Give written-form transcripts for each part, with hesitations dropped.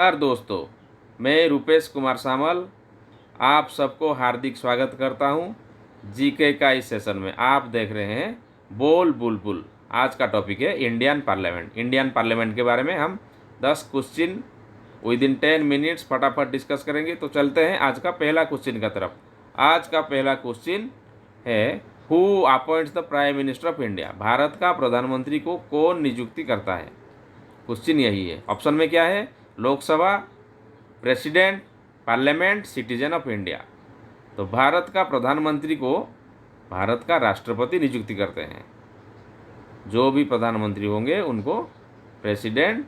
नमस्कार दोस्तों, मैं रूपेश कुमार सामल आप सबको हार्दिक स्वागत करता हूं जीके का इस सेशन में। आप देख रहे हैं बोल बुलबुल। आज का टॉपिक है इंडियन पार्लियामेंट। इंडियन पार्लियामेंट के बारे में हम 10 क्वेश्चन विद इन 10 मिनट्स फटाफट डिस्कस करेंगे। तो चलते हैं आज का पहला क्वेश्चन की तरफ। आज का पहला क्वेश्चन है, who appoints the prime minister of India. Bharat का प्रधानमंत्री को कौन नियुक्ति करता है। क्वेश्चन यही है। ऑप्शन में क्या है, Lok Sabha, president, parliament, citizen of India. तो भारत का प्रधानमंत्री को भारत का राष्ट्रपति नियुक्ति करते हैं। जो भी प्रधानमंत्री होंगे उनको प्रेसिडेंट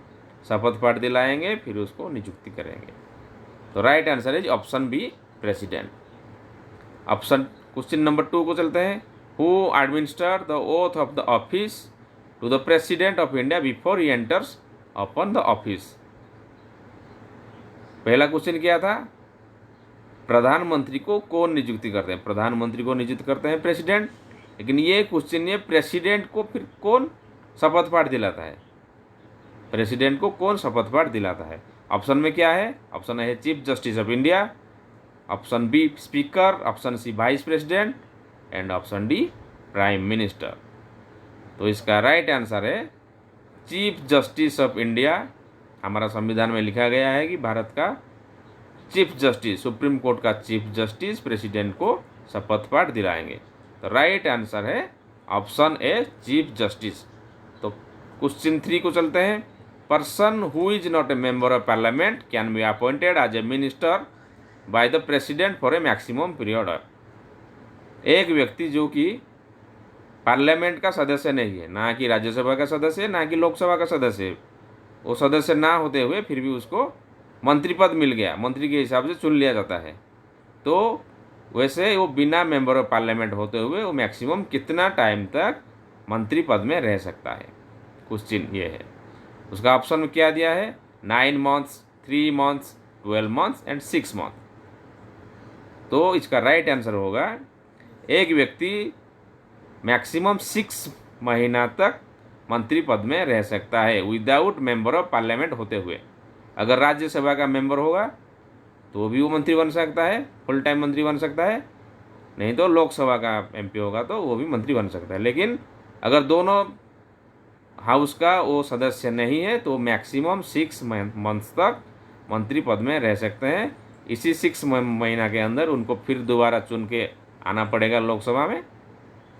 शपथ पाठ दिलाएंगे, फिर उसको नियुक्ति करेंगे। तो right answer is option B, president. Option question number 2 को चलते हैं। Who administer the oath of the office to the president of India before he enters upon the office. पहला क्वेश्चन क्या था, प्रधानमंत्री को कौन नियुक्ति करते हैं। प्रधानमंत्री को नियुक्त करते हैं प्रेसिडेंट, लेकिन ये क्वेश्चन ये प्रेसिडेंट को फिर कौन शपथ पाठ दिलाता है। प्रेसिडेंट को कौन शपथ पाठ दिलाता है। ऑप्शन में क्या है, ऑप्शन है chief justice of India, option B speaker, option C vice president and option D prime minister. तो इसका राइट आंसर है चीफ जस्टिस ऑफ इंडिया। हमारा संविधान में लिखा गया है कि भारत का चीफ जस्टिस, सुप्रीम कोर्ट का चीफ जस्टिस प्रेसिडेंट को शपथ पाठ दिलाएंगे। तो राइट आंसर है ऑप्शन ए, चीफ जस्टिस। तो क्वेश्चन 3 को चलते हैं। Person who is not a member of parliament can be appointed as a minister by the president for a maximum period. एक व्यक्ति जो कि पार्लियामेंट का सदस्य नहीं है, ना कि राज्यसभा का सदस्य, ना कि लोकसभा का सदस्य है, वो सदस्य ना होते हुए फिर भी उसको मंत्री पद मिल गया, मंत्री के हिसाब से चुन लिया जाता है, तो वैसे वो बिना मेंबर ऑफ पार्लियामेंट होते हुए वो मैक्सिमम कितना टाइम तक मंत्री पद में रह सकता है। क्वेश्चन ये है। उसका ऑप्शन में क्या दिया है, 9 months, 3 months, 12 months and 6 month. तो इसका राइट आंसर होगा, एक व्यक्ति मैक्सिमम 6 महीना तक मंत्री पद में रह सकता है विदाउट मेंबर ऑफ पार्लियामेंट होते हुए। अगर राज्यसभा का मेंबर होगा तो भी वो मंत्री बन सकता है, फुल टाइम मंत्री बन सकता है, नहीं तो लोकसभा का एमपी होगा तो वो भी मंत्री बन सकता है। लेकिन अगर दोनों हाउस का वो सदस्य नहीं है तो मैक्सिमम 6 मंथ्स तक मंत्री पद में रह सकते हैं। इसी 6 महीना के अंदर उनको फिर दोबारा चुन के आना पड़ेगा लोकसभा में।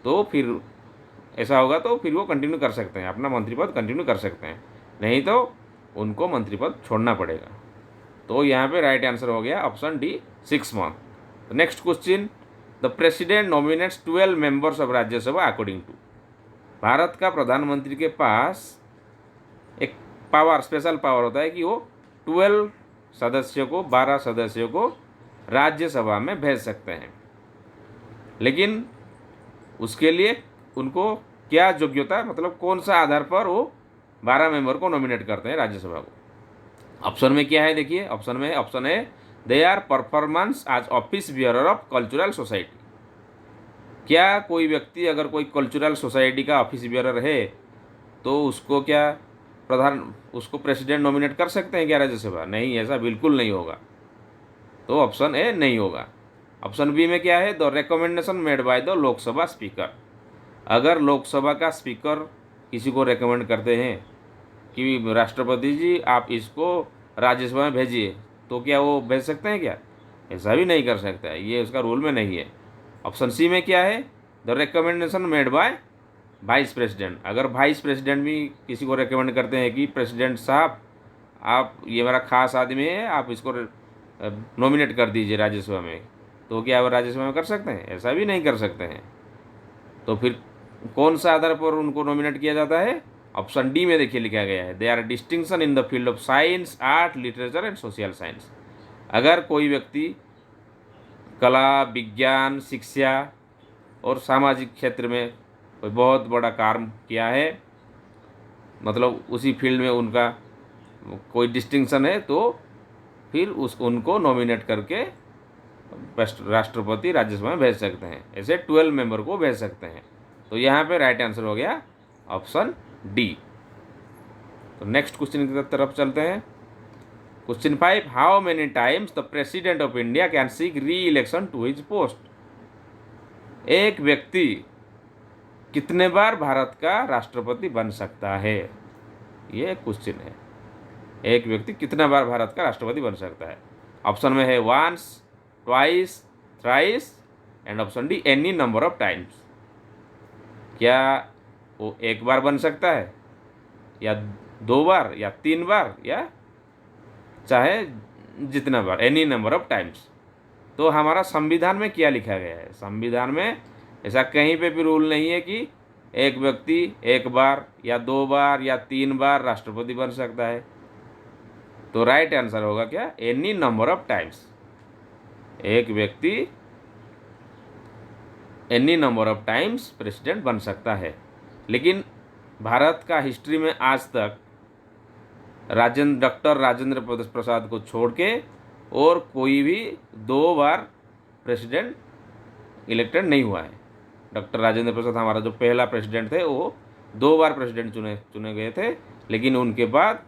तो फिर ऐसा होगा तो फिर वो कंटिन्यू कर सकते हैं, अपना मंत्री पद कंटिन्यू कर सकते हैं, नहीं तो उनको मंत्री पद छोड़ना पड़ेगा। तो यहाँ पे राइट आंसर हो गया option D, 6 month. Next question, the president nominates 12 members of Rajya Sabha according to. Bharat का प्रधानमंत्री के पास एक पावर, स्पेशल पावर होता है कि वो 12 सदस्यों को, 12 सदस्यों को राज्यसभा में भेज सकते हैं। लेकिन उसके लिए उनको क्या योग्यता, मतलब कौन सा आधार पर वो 12 मेंबर को नॉमिनेट करते हैं राज्यसभा को। ऑप्शन में क्या है देखिए, ऑप्शन में ऑप्शन है, they are performance as office bearer of cultural society. क्या कोई व्यक्ति अगर कोई कल्चरल सोसाइटी का ऑफिस बियरर है तो उसको क्या उसको प्रेसिडेंट नॉमिनेट कर सकते हैं क्या राज्यसभा? नहीं, ऐसा बिल्कुल नहीं होगा। तो ऑप्शन ए नहीं होगा। ऑप्शन बी में क्या है, the recommendation made by the Lok Sabha speaker. अगर लोकसभा का स्पीकर किसी को रेकमेंड करते हैं कि राष्ट्रपति जी आप इसको राज्यसभा में भेजिए, तो क्या वो भेज सकते हैं क्या? ऐसा भी नहीं कर सकता है, ये उसका रूल में नहीं है। ऑप्शन सी में क्या है, the recommendation made by vice president. अगर वाइस प्रेसिडेंट भी किसी को रेकमेंड करते हैं कि प्रेसिडेंट साहब आप, ये मेरा खास आदमी है, आप इसको नॉमिनेट कर दीजिए राज्यसभा में, तो क्या वो राज्यसभा में कर सकते हैं? ऐसा भी नहीं कर सकते हैं। तो फिर कौन सा आधार पर उनको नॉमिनेट किया जाता है? ऑप्शन डी में देखिए लिखा गया है, they are distinction in the field of science, art, literature and social science. अगर कोई व्यक्ति कला, विज्ञान, शिक्षा और सामाजिक क्षेत्र में कोई बहुत बड़ा काम किया है, मतलब उसी फील्ड में उनका कोई डिस्टिंक्शन है, तो फिर उनको नॉमिनेट करके राष्ट्रपति राज्यसभा में भेज सकते हैं। ऐसे 12 मेंबर को भेज सकते हैं। तो यहाँ पे राइट आंसर हो गया ऑप्शन डी। तो नेक्स्ट क्वेश्चन की तरफ चलते हैं। Question 5, how many times the president of India can seek re election to his post. एक व्यक्ति कितने बार भारत का राष्ट्रपति बन सकता है, ये क्वेश्चन है। एक व्यक्ति कितना बार भारत का राष्ट्रपति बन सकता है। ऑप्शन में है once, twice, thrice and option D any number of times. क्या वो एक बार बन सकता है, या 2 बार, या 3 बार, या चाहे जितना बार, एनी नंबर ऑफ टाइम्स। तो हमारा संविधान में क्या लिखा गया है? संविधान में ऐसा कहीं पे भी रूल नहीं है कि एक व्यक्ति एक बार या 2 बार या 3 बार राष्ट्रपति बन सकता है। तो राइट आंसर होगा क्या? Any number of times. एक व्यक्ति any number of times president बन सकता है। लेकिन भारत का हिस्ट्री में आज तक डॉक्टर राजेंद्र प्रसाद को छोड़ के और कोई भी 2 बार प्रेसिडेंट इलेक्टेड नहीं हुआ है। डॉक्टर राजेंद्र प्रसाद हमारा जो पहला प्रेसिडेंट थे, वो 2 बार प्रेसिडेंट चुने गए थे, लेकिन उनके बाद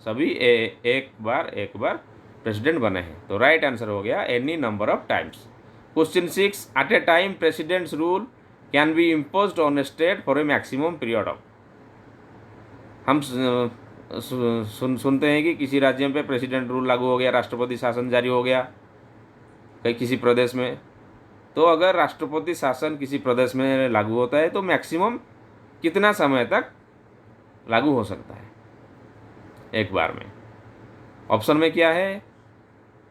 सभी एक बार प्रेसिडेंट बने हैं। तो राइट आंसर हो गया any number of times. Question 6, at a time president's rule can be imposed on a state for a maximum period of. हम सुनते हैं कि किसी राज्य पे प्रेसिडेंट रूल लागू हो गया, राष्ट्रपति शासन जारी हो गया कहीं किसी प्रदेश में। तो अगर राष्ट्रपति शासन किसी प्रदेश में लागू होता है तो मैक्सिमम कितना समय तक लागू हो सकता है एक बार में? ऑप्शन में क्या है?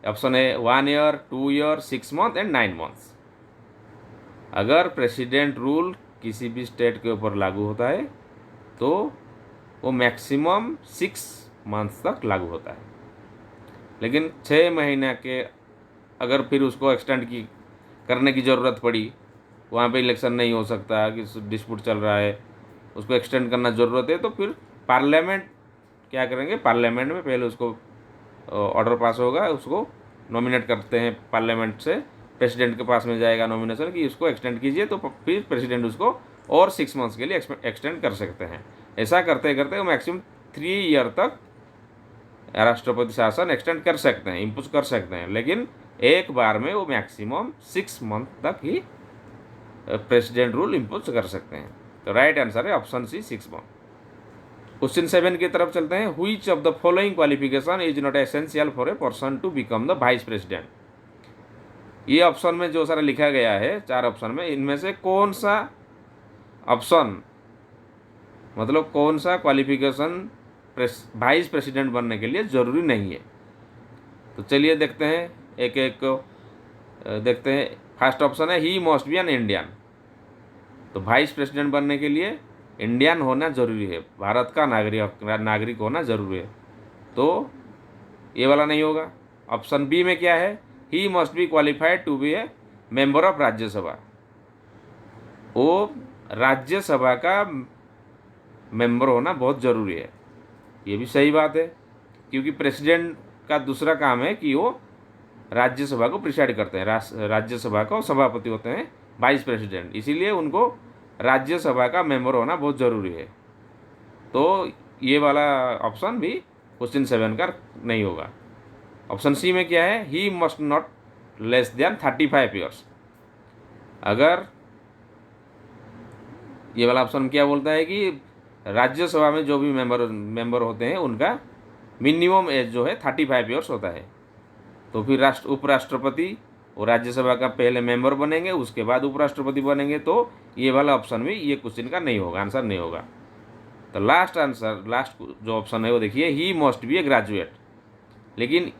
ऑप्शन है 1 year, 2 year, 6 month and 9 months. अगर प्रेसिडेंट रूल किसी भी स्टेट के ऊपर लागू होता है तो वो मैक्सिमम 6 मंथ्स तक लागू होता है। लेकिन 6 महीने के अगर फिर उसको एक्सटेंड करने की ज़रूरत पड़ी, वहाँ पे इलेक्शन नहीं हो सकता, कि डिस्प्यूट चल रहा है, उसको एक्सटेंड करना ज़रूरत है, तो फिर पार्लियामेंट क्या करेंगे? पार्लियामेंट में पहले उसको ऑर्डर पास होगा, उसको नॉमिनेट करते हैं पार्लियामेंट से, प्रेसिडेंट के पास में जाएगा नॉमिनेशन कि उसको एक्सटेंड कीजिए, तो फिर प्रेसिडेंट उसको और 6 मंथ्स के लिए एक्सटेंड कर सकते हैं। ऐसा करते करते वो मैक्सिमम 3 ईयर तक राष्ट्रपति शासन एक्सटेंड कर सकते हैं, इम्पोज कर सकते हैं। लेकिन एक बार में वो मैक्सिमम 6 मंथ तक ही प्रेसिडेंट रूल इम्पोज कर सकते हैं। तो राइट आंसर है ऑप्शन सी, 6 मंथ। क्वेश्चन 7 की तरफ चलते हैं। Which of the following qualification is not essential for a person to become the vice president. ये ऑप्शन में जो सारा लिखा गया है, 4 ऑप्शन में, इनमें से कौन सा ऑप्शन, मतलब कौन सा क्वालिफिकेशन वाइस प्रेसिडेंट बनने के लिए ज़रूरी नहीं है? तो चलिए देखते हैं, एक एक देखते हैं। फर्स्ट ऑप्शन है he must B an Indian. तो वाइस प्रेसिडेंट बनने के लिए इंडियन होना ज़रूरी है, भारत का नागरिक होना ज़रूरी है। तो ये वाला नहीं होगा। ऑप्शन बी में क्या है? He must be qualified to be a member of Rajya Sabha. वो राज्यसभा का मेंबर होना बहुत ज़रूरी है। ये भी सही बात है, क्योंकि प्रेसिडेंट का दूसरा काम है कि वो राज्यसभा को प्रिसाइड करते हैं, राज्यसभा का सभापति होते हैं वाइस प्रेसिडेंट, इसीलिए उनको राज्यसभा का मेंबर होना बहुत ज़रूरी है। तो ये वाला ऑप्शन भी क्वेश्चन 7 का नहीं होगा। ऑप्शन सी में क्या है? He must not less than 35 years. अगर ये वाला ऑप्शन क्या बोलता है कि राज्यसभा में जो भी मेंबर होते हैं उनका मिनिमम एज जो है 35 ईयर्स होता है। तो फिर उपराष्ट्रपति और राज्यसभा का पहले मेंबर बनेंगे, उसके बाद उपराष्ट्रपति बनेंगे। तो ये वाला ऑप्शन भी ये क्वेश्चन का नहीं होगा, आंसर नहीं होगा। तो लास्ट जो ऑप्शन है वो देखिए, ही मस्ट बी ए ग्रेजुएट। लेकिन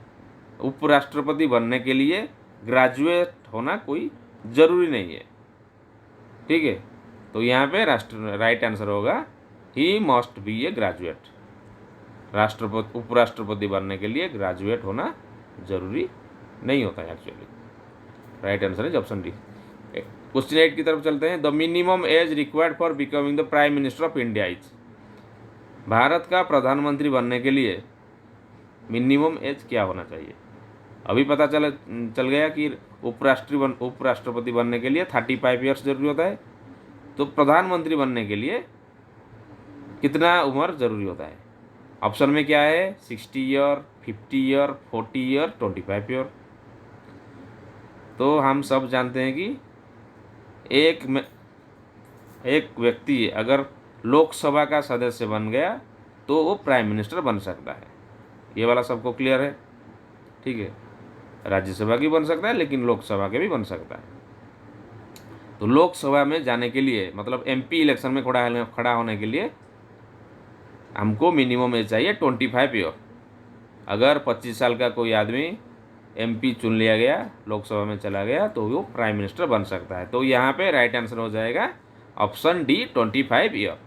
उपराष्ट्रपति बनने के लिए ग्रेजुएट होना कोई ज़रूरी नहीं है, ठीक है। तो यहाँ पे राइट आंसर होगा ही मस्ट बी ए ग्रेजुएट। उपराष्ट्रपति बनने के लिए ग्रेजुएट होना ज़रूरी नहीं होता है एक्चुअली। राइट आंसर है ऑप्शन डी। क्वेश्चन 8 की तरफ चलते हैं। The minimum age required for becoming the prime minister of India is. Bharat का प्रधानमंत्री बनने के लिए मिनिमम एज क्या होना चाहिए? अभी पता चल गया कि उपराष्ट्रपति बनने के लिए 35 ईयर्स जरूरी होता है। तो प्रधानमंत्री बनने के लिए कितना उम्र ज़रूरी होता है? ऑप्शन में क्या है, 60 ईयर, 50 ईयर, 40 ईयर, 25 ईयर। तो हम सब जानते हैं कि एक व्यक्ति अगर लोकसभा का सदस्य बन गया तो वो प्राइम मिनिस्टर बन सकता है। ये वाला सबको क्लियर है, ठीक है। राज्यसभा की बन सकता है लेकिन लोकसभा के भी बन सकता है। तो लोकसभा में जाने के लिए मतलब एमपी इलेक्शन में खड़ा होने के लिए हमको मिनिमम एज चाहिए 25 ईयर। अगर 25 साल का कोई आदमी एमपी चुन लिया गया, लोकसभा में चला गया, तो वो प्राइम मिनिस्टर बन सकता है। तो यहाँ पे राइट आंसर हो जाएगा option D, 25 year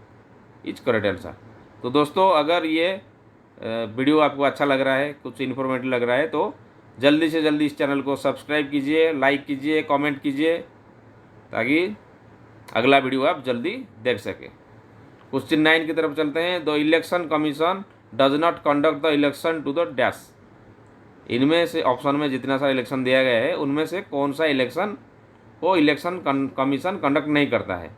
is correct answer. तो दोस्तों, अगर ये वीडियो आपको अच्छा लग रहा है, कुछ इन्फॉर्मेटिव लग रहा है, तो जल्दी से जल्दी इस चैनल को सब्सक्राइब कीजिए, लाइक कीजिए, कमेंट कीजिए, ताकि अगला वीडियो आप जल्दी देख सकें। क्वेश्चन 9 की तरफ चलते हैं। The election commission does not conduct the election to the dash. इनमें से ऑप्शन में जितना सारा इलेक्शन दिया गया है उनमें से कौन सा इलेक्शन को इलेक्शन कमीशन कंडक्ट नहीं करता है।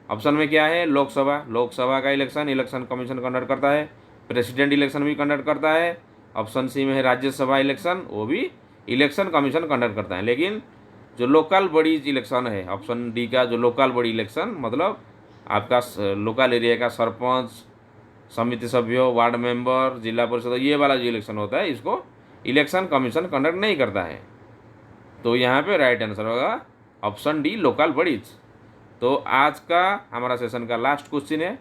ऑप्शन में क्या है, लोकसभा का इलेक्शन कमीशन कंडक्ट करता है। प्रेसिडेंट इलेक्शन भी कंडक्ट करता है। ऑप्शन सी में है राज्यसभा इलेक्शन, वो भी इलेक्शन कमीशन कंडक्ट करता है। लेकिन जो लोकल बॉडीज इलेक्शन है, ऑप्शन डी का जो लोकल बॉडी इलेक्शन, मतलब आपका लोकल एरिया का सरपंच, समिति सभ्यों, वार्ड मेंबर, जिला परिषद, ये वाला जो इलेक्शन होता है, इसको इलेक्शन कमीशन कंडक्ट नहीं करता है। तो यहाँ पे राइट आंसर होगा ऑप्शन डी, लोकल बॉडीज। तो आज का हमारा सेशन का लास्ट क्वेश्चन है,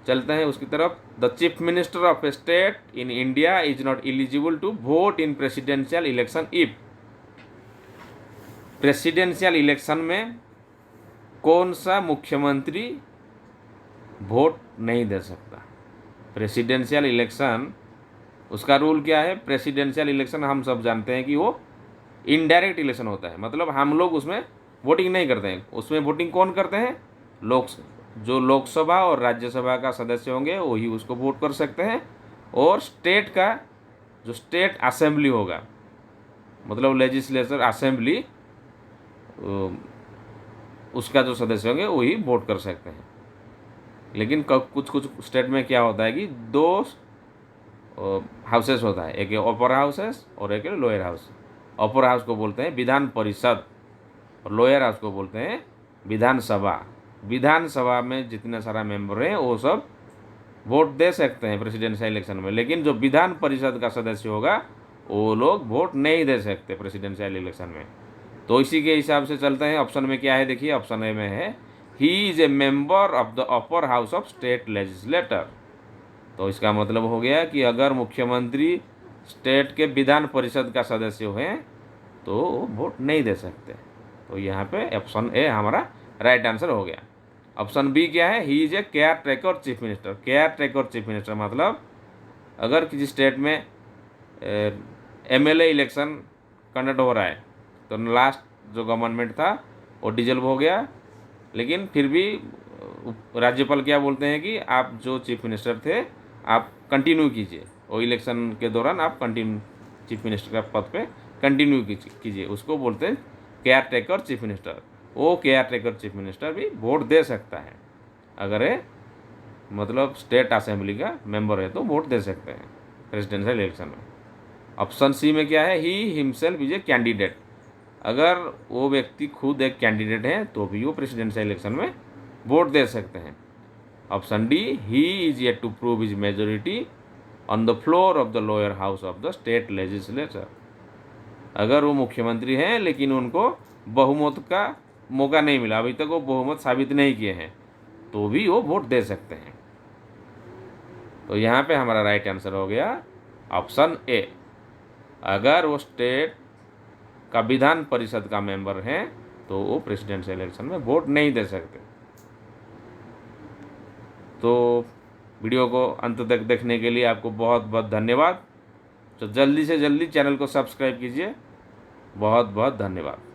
चलते हैं उसकी तरफ। The chief minister of a state in India is not eligible to vote in presidential election if. Presidential election में कौन सा मुख्यमंत्री वोट नहीं दे सकता। प्रेसिडेंशियल इलेक्शन, उसका रूल क्या है। प्रेसिडेंशियल इलेक्शन हम सब जानते हैं कि वो इनडायरेक्ट इलेक्शन होता है, मतलब हम लोग उसमें वोटिंग नहीं करते हैं। उसमें वोटिंग कौन करते हैं, जो लोकसभा और राज्यसभा का सदस्य होंगे वही उसको वोट कर सकते हैं। और स्टेट का जो स्टेट असेंबली होगा, मतलब लेजिस्लेचर असेंबली, उसका जो सदस्य होंगे वही वोट कर सकते हैं। लेकिन कुछ स्टेट में क्या होता है कि दो हाउसेस होता है, एक अपर हाउसेस और एक लोअर हाउस। अपर हाउस को बोलते हैं विधान परिषद और लोअर हाउस को बोलते हैं विधानसभा। विधानसभा में जितने सारा मेंबर हैं वो सब वोट दे सकते हैं प्रेसिडेंशियल इलेक्शन में, लेकिन जो विधान परिषद का सदस्य होगा वो लोग वोट नहीं दे सकते प्रेसिडेंशियल इलेक्शन में। तो इसी के हिसाब से चलते हैं। ऑप्शन में क्या है, देखिए ऑप्शन ए में है he is a member of the upper house of state legislator. तो इसका मतलब हो गया कि अगर मुख्यमंत्री स्टेट के विधान परिषद का सदस्य हैं तो वोट नहीं दे सकते। तो यहाँ पे ऑप्शन ए हमारा राइट आंसर हो गया। ऑप्शन बी क्या है, he is a care taker chief minister. Care taker chief minister मतलब अगर किसी स्टेट में एमएलए इलेक्शन कंडक्ट हो रहा है, तो लास्ट जो गवर्नमेंट था वो डिजल्व हो गया, लेकिन फिर भी राज्यपाल क्या बोलते हैं कि आप जो चीफ मिनिस्टर थे आप कंटिन्यू कीजिए, वो इलेक्शन के दौरान आप कंटिन्यू चीफ मिनिस्टर का पद पे कंटिन्यू कीजिए, उसको बोलते हैं केयर टेकर चीफ मिनिस्टर। वो केयर टेकर चीफ मिनिस्टर भी वोट दे सकता है, अगर ये मतलब स्टेट असेंबली का मेंबर है तो वोट दे सकते हैं प्रेसिडेंशियल इलेक्शन में। ऑप्शन सी में क्या है, he himself is a candidate. अगर वो व्यक्ति खुद एक कैंडिडेट है तो भी वो प्रेसिडेंशियल इलेक्शन में वोट दे सकते हैं। Option D, he is yet to prove his majority on the floor of the lower house of the state legislature. अगर वो मुख्यमंत्री हैं लेकिन उनको बहुमत का मौका नहीं मिला, अभी तक वो बहुमत साबित नहीं किए हैं, तो भी वो वोट दे सकते हैं। तो यहाँ पे हमारा राइट आंसर हो गया ऑप्शन ए। अगर वो स्टेट का विधान परिषद का मेंबर हैं तो वो प्रेसिडेंशियल इलेक्शन में वोट नहीं दे सकते। तो वीडियो को अंत तक देखने के लिए आपको बहुत बहुत धन्यवाद। तो जल्दी से जल्दी चैनल को सब्सक्राइब कीजिए। बहुत बहुत धन्यवाद।